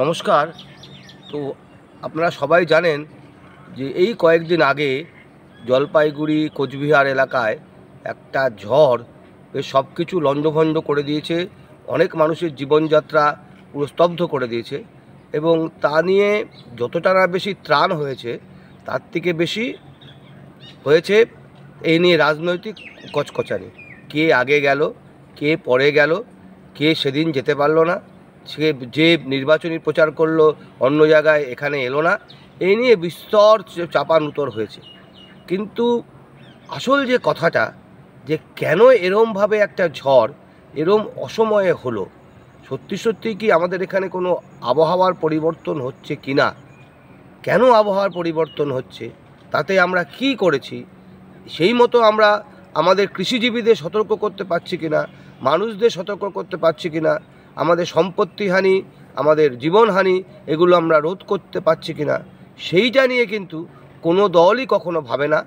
নমস্কার। তো আপনারা সবাই জানেন যে এই কয়েকদিন আগে জলপাইগুড়ি কোচবিহার এলাকায় একটা ঝড় সব কিছু লণ্ডভণ্ড করে দিয়েছে, অনেক মানুষের জীবনযাত্রা পুরো স্তব্ধ করে দিয়েছে। এবং তা নিয়ে যতটা না বেশি ত্রাণ হয়েছে, তার থেকে বেশি হয়েছে এই নিয়ে রাজনৈতিক কচকচানি। কে আগে গেল, কে পরে গেল, কে সেদিন যেতে পারলো না, সে যে নির্বাচনী প্রচার করলো অন্য জায়গায় এখানে এলো না, এই নিয়ে বিস্তর চাপানুতর হয়েছে। কিন্তু আসল যে কথাটা, যে কেন এরমভাবে একটা ঝড় এরম অসময়ে হলো, সত্যি সত্যি কি আমাদের এখানে কোনো আবহাওয়ার পরিবর্তন হচ্ছে কি না, কেন আবহাওয়ার পরিবর্তন হচ্ছে, তাতে আমরা কি করেছি, সেই মতো আমরা আমাদের কৃষিজীবীদের সতর্ক করতে পারছি কি না, মানুষদের সতর্ক করতে পারছি কি না, আমাদের সম্পত্তিহানি, আমাদের জীবনহানি, এগুলো আমরা রোধ করতে পারছি কি না, সেইটা নিয়ে কিন্তু কোনো দলই কখনো ভাবে না।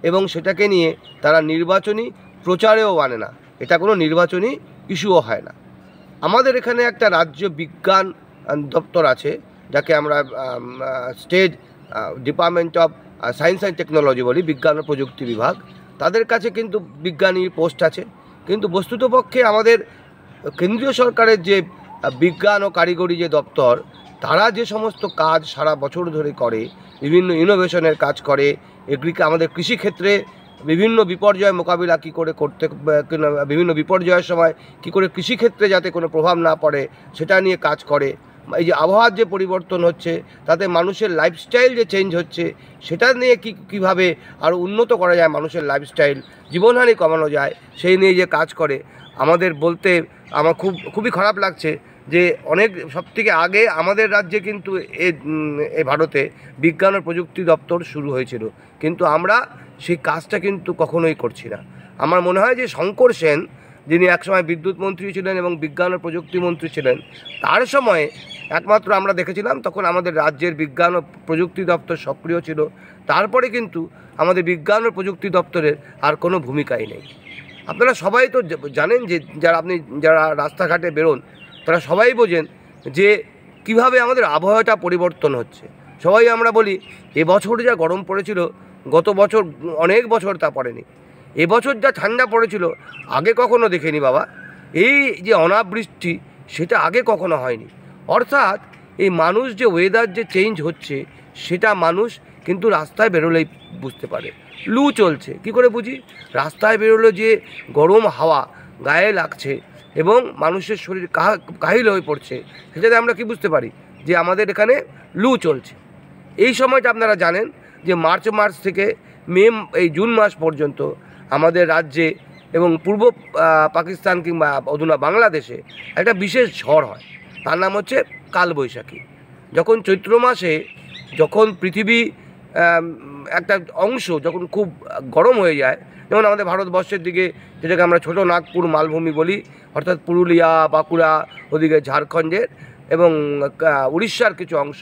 এবং সেটাকে নিয়ে তারা নির্বাচনী প্রচারেও আনে না, এটা কোনো নির্বাচনী ইস্যুও হয় না। আমাদের এখানে একটা রাজ্য বিজ্ঞান দপ্তর আছে, যাকে আমরা state department of science and technology বলি, বিজ্ঞান ও প্রযুক্তি বিভাগ। তাদের কাছে কিন্তু বিজ্ঞানীর পোস্ট আছে, কিন্তু বস্তুতপক্ষে আমাদের কেন্দ্রীয় সরকারের যে বিজ্ঞান ও কারিগরি যে দপ্তর, তারা যে সমস্ত কাজ সারা বছর ধরে করে, বিভিন্ন ইনোভেশনের কাজ করে, আমাদের কৃষিক্ষেত্রে বিভিন্ন বিপর্যয় মোকাবিলা কী করে করতে, বিভিন্ন বিপর্যয়ের সময় কী করে কৃষিক্ষেত্রে যাতে কোনো প্রভাব না পড়ে সেটা নিয়ে কাজ করে। এই যে আবহাওয়ার যে পরিবর্তন হচ্ছে, তাতে মানুষের লাইফস্টাইল যে চেঞ্জ হচ্ছে, সেটা নিয়ে কীভাবে আরও উন্নত করা যায়, মানুষের লাইফস্টাইল, জীবনহানি কমানো যায়, সেই নিয়ে যে কাজ করে। আমাদের বলতে আমার খুবই খারাপ লাগছে যে সবথেকে আগে আমাদের রাজ্যে কিন্তু এই ভারতে বিজ্ঞান ও প্রযুক্তি দপ্তর শুরু হয়েছিল, কিন্তু আমরা সেই কাজটা কিন্তু কখনোই করছি না। আমার মনে হয় যে শঙ্কর সেন, যিনি একসময় বিদ্যুৎ মন্ত্রী ছিলেন এবং বিজ্ঞান ও প্রযুক্তি মন্ত্রী ছিলেন, তার সময়ে একমাত্র আমরা দেখেছিলাম তখন আমাদের রাজ্যের বিজ্ঞান ও প্রযুক্তি দপ্তর সক্রিয় ছিল। তারপরে কিন্তু আমাদের বিজ্ঞান ও প্রযুক্তি দপ্তরের আর কোনো ভূমিকাই নেই। আপনারা সবাই তো জানেন যে যারা রাস্তাঘাটে বেরোন, তারা সবাই বোঝেন যে কিভাবে আমাদের আবহাওয়াটা পরিবর্তন হচ্ছে। সবাই আমরা বলি এবছর যা গরম পড়েছিল, গত বছর অনেক বছর তা পড়েনি। এবছর যা ঠান্ডা পড়েছিল আগে কখনো দেখেনি বাবা। এই যে অনাবৃষ্টি, সেটা আগে কখনো হয়নি। অর্থাৎ এই মানুষ যে ওয়েদার যে চেঞ্জ হচ্ছে, সেটা মানুষ কিন্তু রাস্তায় বেরোলেই বুঝতে পারে। লু চলছে, কি করে বুঝি? রাস্তায় বেরোলে যে গরম হাওয়া গায়ে লাগছে এবং মানুষের শরীর কাহিল হয়ে পড়ছে, সেটাতে আমরা কি বুঝতে পারি? যে আমাদের এখানে লু চলছে। এই সময়টা আপনারা জানেন যে মার্চ মাস থেকে এই জুন মাস পর্যন্ত আমাদের রাজ্যে এবং পূর্ব পাকিস্তান কিংবা অধুনা বাংলাদেশে একটা বিশেষ ঝড় হয়, তার নাম হচ্ছে কালবৈশাখী। যখন চৈত্র মাসে, যখন পৃথিবী একটা অংশ যখন খুব গরম হয়ে যায়, যেমন আমাদের ভারতবর্ষের দিকে যেটাকে আমরা ছোটো নাগপুর মালভূমি বলি, অর্থাৎ পুরুলিয়া, বাঁকুড়া, ওদিকে ঝাড়খণ্ডের এবং উড়িষ্যার কিছু অংশ,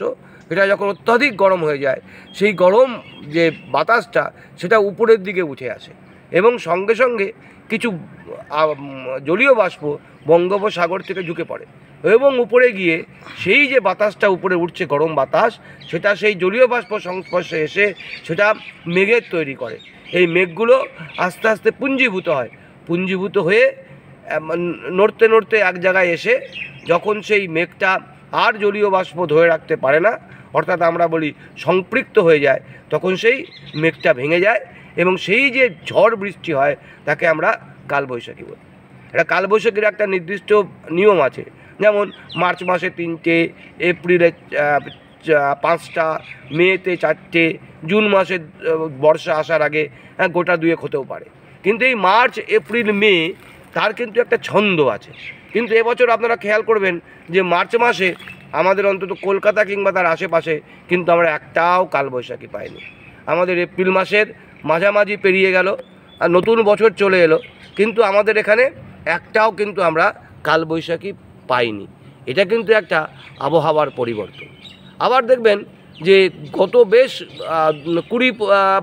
এটা যখন অত্যাধিক গরম হয়ে যায়, সেই গরম যে বাতাসটা সেটা উপরের দিকে উঠে আসে এবং সঙ্গে সঙ্গে কিছু জলীয় বাষ্প বঙ্গোপসাগর থেকে ঝুঁকে পড়ে এবং উপরে গিয়ে সেই যে বাতাসটা উপরে উঠছে, গরম বাতাস, সেটা সেই জলীয় বাষ্প সংস্পর্শে এসে সেটা মেঘের তৈরি করে। এই মেঘগুলো আস্তে আস্তে পুঞ্জীভূত হয়ে নড়তে নড়তে এক জায়গায় এসে যখন সেই মেঘটা আর জলীয় বাষ্প ধরে রাখতে পারে না, অর্থাৎ আমরা বলি সম্পৃক্ত হয়ে যায়, তখন সেই মেঘটা ভেঙে যায় এবং সেই যে ঝড় বৃষ্টি হয় তাকে আমরা কালবৈশাখী বলি। এটা কালবৈশাখীর একটা নির্দিষ্ট নিয়ম আছে, যেমন মার্চ মাসে 3টে, এপ্রিলে 5টা, মেতে 4টে, জুন মাসে বর্ষা আসার আগে গোটা 2 হতেও পারে। কিন্তু এই মার্চ, এপ্রিল, মে তার কিন্তু একটা ছন্দ আছে। কিন্তু এবছর আপনারা খেয়াল করবেন যে মার্চ মাসে আমাদের অন্তত কলকাতা কিংবা তার আশেপাশে কিন্তু আমরা একটাও কালবৈশাখী পাইনি। আমাদের এপ্রিল মাসের মাঝামাঝি পেরিয়ে গেল আর নতুন বছর চলে এলো, কিন্তু আমাদের এখানে একটাও কিন্তু আমরা কালবৈশাখী পাইনি। এটা কিন্তু একটা আবহাওয়ার পরিবর্তন। আবার দেখবেন যে গত বেশ 20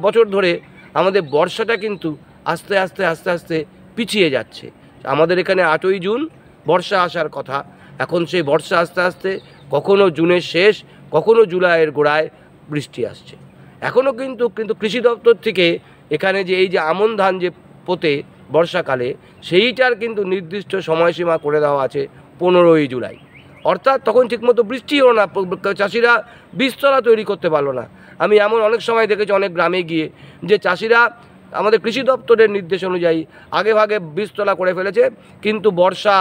বছর ধরে আমাদের বর্ষাটা কিন্তু আস্তে আস্তে আস্তে আস্তে পিছিয়ে যাচ্ছে। আমাদের এখানে 8ই জুন বর্ষা আসার কথা, এখন সেই বর্ষা আস্তে আস্তে কখনো জুনের শেষ, কখনো জুলাইয়ের গোড়ায় বৃষ্টি আসছে। এখনও কিন্তু কৃষি দপ্তর থেকে এখানে যে এই যে আমন ধান যে পোতে বর্ষাকালে, সেইটার কিন্তু নির্দিষ্ট সময়সীমা করে দেওয়া আছে 15ই জুলাই। অর্থাৎ তখন ঠিকমতো বৃষ্টি হলো না, চাষিরা বীজতলা তৈরি করতে পারলো না। আমি এমন অনেক সময় দেখেছি অনেক গ্রামে গিয়ে যে চাষিরা আমাদের কৃষি দপ্তরের নির্দেশ অনুযায়ী আগে ভাগে বীজতলা করে ফেলেছে, কিন্তু বর্ষা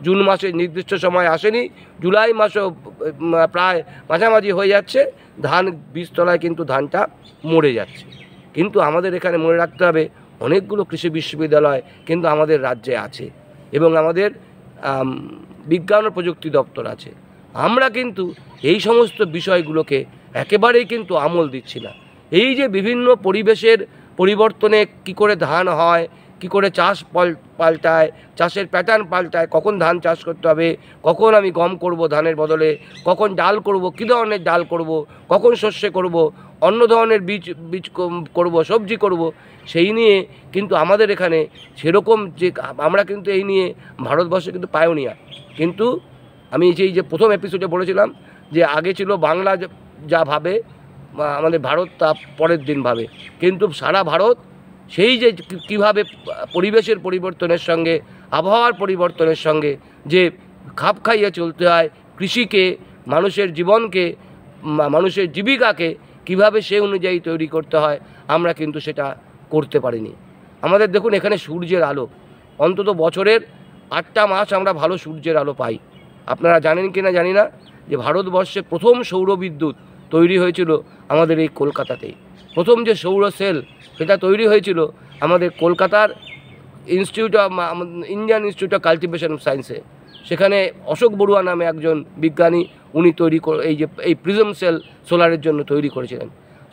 জুন মাসে নির্দিষ্ট সময় আসেনি, জুলাই মাসেও প্রায় মাঝামাঝি হয়ে যাচ্ছে, ধান বীজতলায় কিন্তু ধানটা মরে যাচ্ছে। কিন্তু আমাদের এখানে মনে রাখতে হবে অনেকগুলো কৃষি বিশ্ববিদ্যালয় কিন্তু আমাদের রাজ্যে আছে এবং আমাদের বিজ্ঞান ও প্রযুক্তি দপ্তর আছে। আমরা কিন্তু এই সমস্ত বিষয়গুলোকে একেবারেই কিন্তু আমল দিচ্ছি না। এই যে বিভিন্ন পরিবেশের পরিবর্তনে কি করে ধান হয়, কি করে চাষ পাল্টায়, চাষের প্যাটার্ন পাল্টায়, কখন ধান চাষ করতে হবে, কখন আমি গম করব ধানের বদলে, কখন ডাল করব, কী ধরনের ডাল করব, কখন শস্য করব, অন্য ধরনের বীজ করব, সবজি করব, সেই নিয়ে কিন্তু আমাদের এখানে সেরকম যে আমরা কিন্তু এই নিয়ে ভারতবর্ষে কিন্তু পায়োনিয়ার। কিন্তু আমি এই যে প্রথম এপিসোডে বলেছিলাম যে আগে ছিল বাংলা যা ভাবে আমাদের ভারত তা পরের দিন ভাবে, কিন্তু সারা ভারত সেই যে কীভাবে পরিবেশের পরিবর্তনের সঙ্গে, আবহাওয়ার পরিবর্তনের সঙ্গে যে খাপ খাইয়ে চলতে হয়, কৃষিকে, মানুষের জীবনকে, মানুষের জীবিকাকে কিভাবে সে অনুযায়ী তৈরি করতে হয়, আমরা কিন্তু সেটা করতে পারিনি। আমাদের দেখুন এখানে সূর্যের আলো, অন্তত বছরের 8টা মাস আমরা ভালো সূর্যের আলো পাই। আপনারা জানেন কি না জানি না যে ভারতবর্ষে প্রথম সৌরবিদ্যুৎ তৈরি হয়েছিল আমাদের এই কলকাতাতেই। প্রথম যে সৌর সেল সেটা তৈরি হয়েছিল আমাদের কলকাতার Indian institute of cultivation of সায়েন্সে। সেখানে অশোক বড়ুয়া নামে একজন বিজ্ঞানী, উনি এই প্রিজম সেল সোলারের জন্য তৈরি করেছিলেন।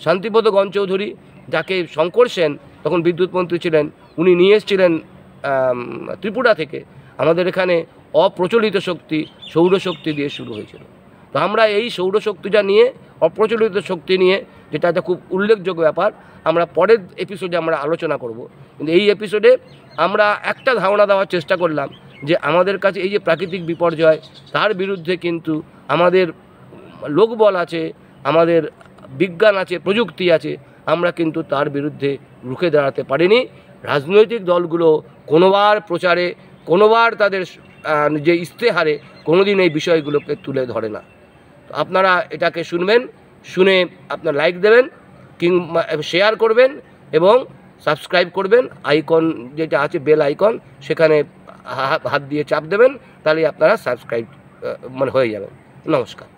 শান্তিপদ গণচৌধুরী, যাকে শঙ্কর সেন তখন বিদ্যুৎ মন্ত্রী ছিলেন, উনি নিয়ে এসেছিলেন ত্রিপুরা থেকে। আমাদের এখানে অপ্রচলিত শক্তি সৌরশক্তি দিয়ে শুরু হয়েছিল। তো আমরা এই সৌরশক্তিটা নিয়ে, অপ্রচলিত শক্তি নিয়ে, যেটা একটা খুব উল্লেখযোগ্য ব্যাপার, আমরা পরের এপিসোডে আমরা আলোচনা করব। কিন্তু এই এপিসোডে আমরা একটা ধারণা দেওয়ার চেষ্টা করলাম যে আমাদের কাছে এই যে প্রাকৃতিক বিপর্যয়, তার বিরুদ্ধে কিন্তু আমাদের লোকবল আছে, আমাদের বিজ্ঞান আছে, প্রযুক্তি আছে, আমরা কিন্তু তার বিরুদ্ধে রুখে দাঁড়াতে পারিনি। রাজনৈতিক দলগুলো কোনোবার প্রচারে, কোনোবার তাদের যে ইশতেহারে কোনোদিন এই বিষয়গুলোকে তুলে ধরে না। তো আপনারা এটাকে শুনবেন, শুনে আপনার লাইক দেবেন, কিংবা শেয়ার করবেন এবং সাবস্ক্রাইব করবেন। আইকন যেটা আছে বেল আইকন, সেখানে হাত দিয়ে চাপ দেবেন, তাহলে আপনারা সাবস্ক্রাইব হয়ে যাবেন। নমস্কার।